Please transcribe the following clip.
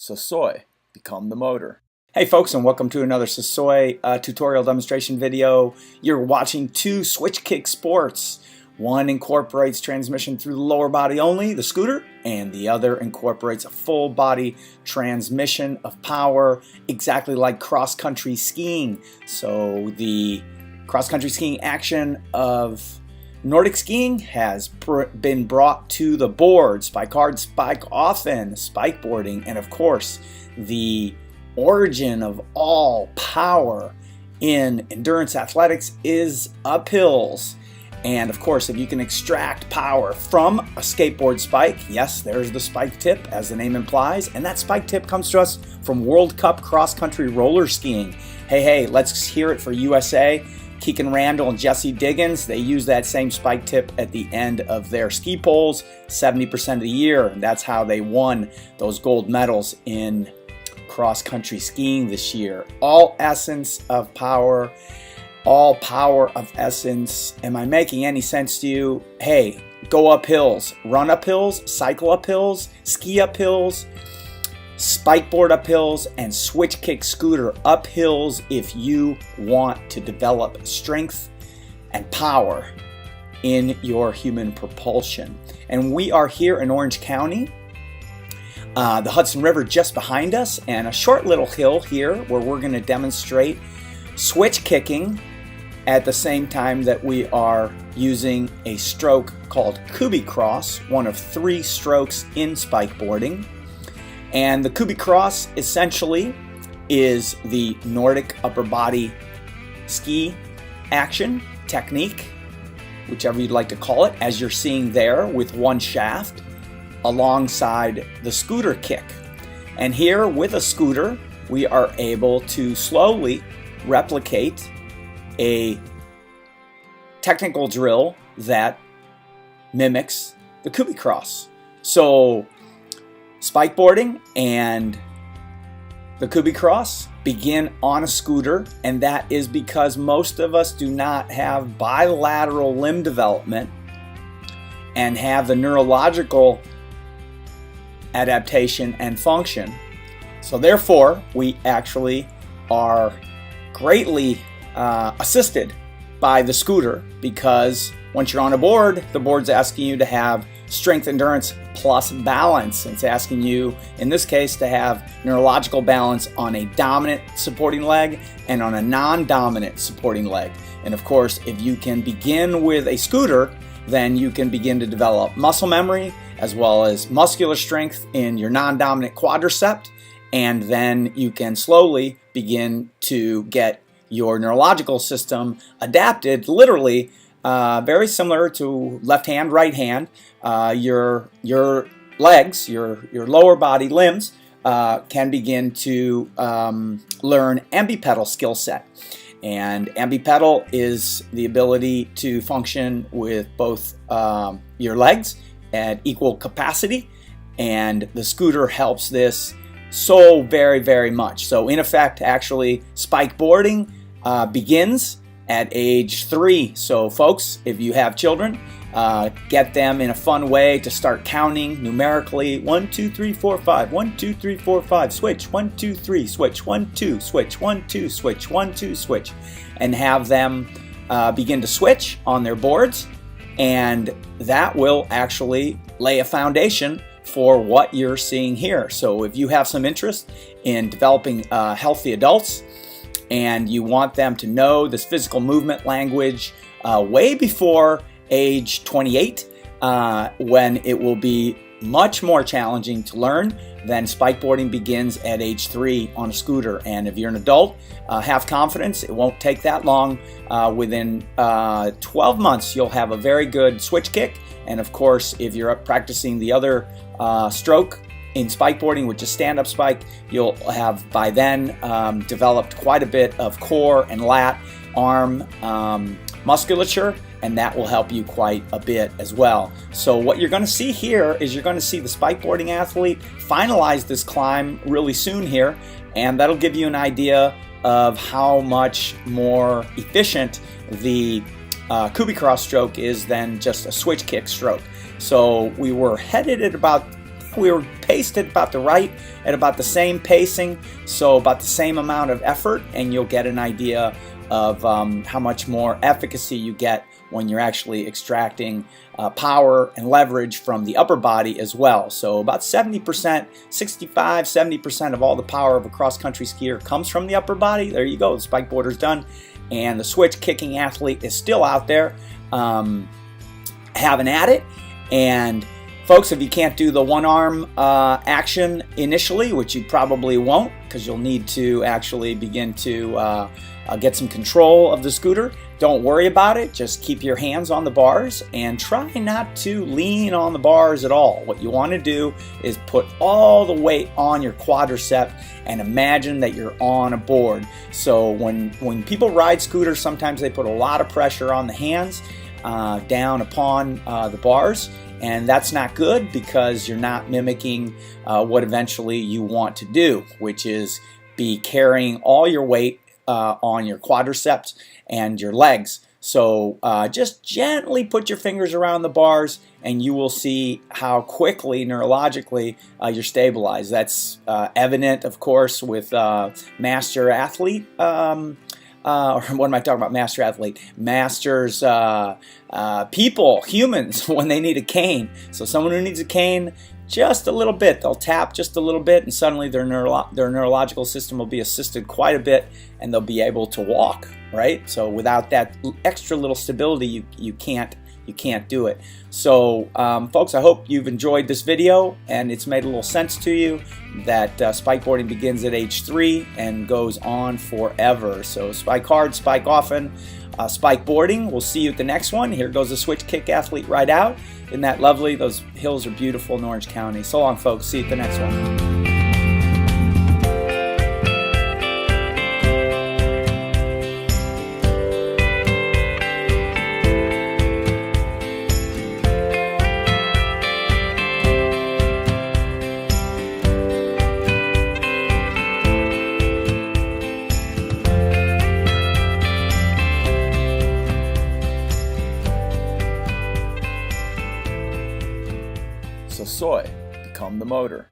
Sosoi, become the motor. Hey folks, and welcome to another Sosoi tutorial demonstration video. You're watching two switch kick sports. One incorporates transmission through the lower body only, the scooter, and the other incorporates a full body transmission of power, exactly like cross-country skiing. So the cross-country skiing action of Nordic skiing has been brought to the board, spike hard, spike often, SpikeBoarding, and of course the origin of all power in endurance athletics is uphills. And of course, if you can extract power from a skateboard spike, yes, there's the spike tip as the name implies, and that spike tip comes to us from World Cup cross-country roller skiing. Hey, let's hear it for USA. Keegan Randall and Jesse Diggins, they use that same spike tip at the end of their ski poles 70% of the year, and that's how they won those gold medals in cross-country skiing this year. All essence of power, all power of essence. Am I making any sense to you? Hey, go up hills, run up hills, cycle up hills, ski up hills, SpikeBoard up hills, and switch kick scooter up hills if you want to develop strength and power in your human propulsion. And we are here in Orange County, the Hudson River just behind us, and a short little hill here where we're going to demonstrate switch kicking at the same time that we are using a stroke called Kubi Cross, one of 3 strokes in SpikeBoarding. And the Kubi Cross essentially is the Nordic upper body ski action technique, whichever you'd like to call it, as you're seeing there with one shaft alongside the scooter kick. And here with a scooter, we are able to slowly replicate a technical drill that mimics the Kubi Cross. So SpikeBoarding and the Kubi Cross begin on a scooter, and that is because most of us do not have bilateral limb development and have the neurological adaptation and function. So therefore, we actually are greatly assisted by the scooter, because once you're on a board, the board's asking you to have strength endurance plus balance. It's asking you, in this case, to have neurological balance on a dominant supporting leg and on a non-dominant supporting leg. And of course, if you can begin with a scooter, then you can begin to develop muscle memory as well as muscular strength in your non-dominant quadricep, and then you can slowly begin to get your neurological system adapted, literally very similar to left hand, right hand. Your legs, your lower body limbs can begin to learn ambipedal skill set. And ambipedal is the ability to function with both your legs at equal capacity, and the scooter helps this so very much. So in effect, actually, SpikeBoarding begins at age 3. So folks, if you have children, get them in a fun way to start counting numerically. 1 2 3 4 5, 1 2 3 4 5, switch, 1 2 3, switch, 1 2, switch, 1 2, switch, 1 2, switch, and have them begin to switch on their boards, and that will actually lay a foundation for what you're seeing here. So if you have some interest in developing healthy adults, and you want them to know this physical movement language way before age 28, when it will be much more challenging to learn, then SpikeBoarding begins at age 3 on a scooter. And if you're an adult, have confidence, it won't take that long. Within 12 months, you'll have a very good switch kick. And of course, if you're practicing the other stroke in SpikeBoarding, which is stand-up spike, you'll have by then developed quite a bit of core and lat arm musculature, and that will help you quite a bit as well. So what you're going to see here is you're going to see the SpikeBoarding athlete finalize this climb really soon here, and that'll give you an idea of how much more efficient the Kubi Cross stroke is than just a switch kick stroke. So we were headed at about we were paced at about the same pacing, so about the same amount of effort, and you'll get an idea of how much more efficacy you get when you're actually extracting power and leverage from the upper body as well. So about 70%, 65, 70% of all the power of a cross-country skier comes from the upper body. There you go, the spikeboarder's done. And the switch kicking athlete is still out there having at it. And folks, if you can't do the one arm action initially, which you probably won't because you'll need to actually begin to get some control of the scooter, don't worry about it. Just keep your hands on the bars and try not to lean on the bars at all. What you want to do is put all the weight on your quadricep and imagine that you're on a board. So when people ride scooters, sometimes they put a lot of pressure on the hands down upon the bars, and that's not good because you're not mimicking what eventually you want to do, which is be carrying all your weight on your quadriceps and your legs. So just gently put your fingers around the bars and you will see how quickly neurologically you're stabilized. That's evident, of course, with master athlete, or what am I talking about? Master athlete. Masters, people, humans, when they need a cane. So someone who needs a cane, just a little bit, they'll tap just a little bit and suddenly their neurological system will be assisted quite a bit and they'll be able to walk, right? So without that extra little stability, you can't do it. So folks, I hope you've enjoyed this video and it's made a little sense to you that spikeboarding begins at age 3 and goes on forever. So spike hard, spike often, spikeboarding. We'll see you at the next one. Here goes the switch kick athlete right out. Isn't that lovely? Those hills are beautiful in Orange County. So long, folks. See you at the next one. So soy, become the motor.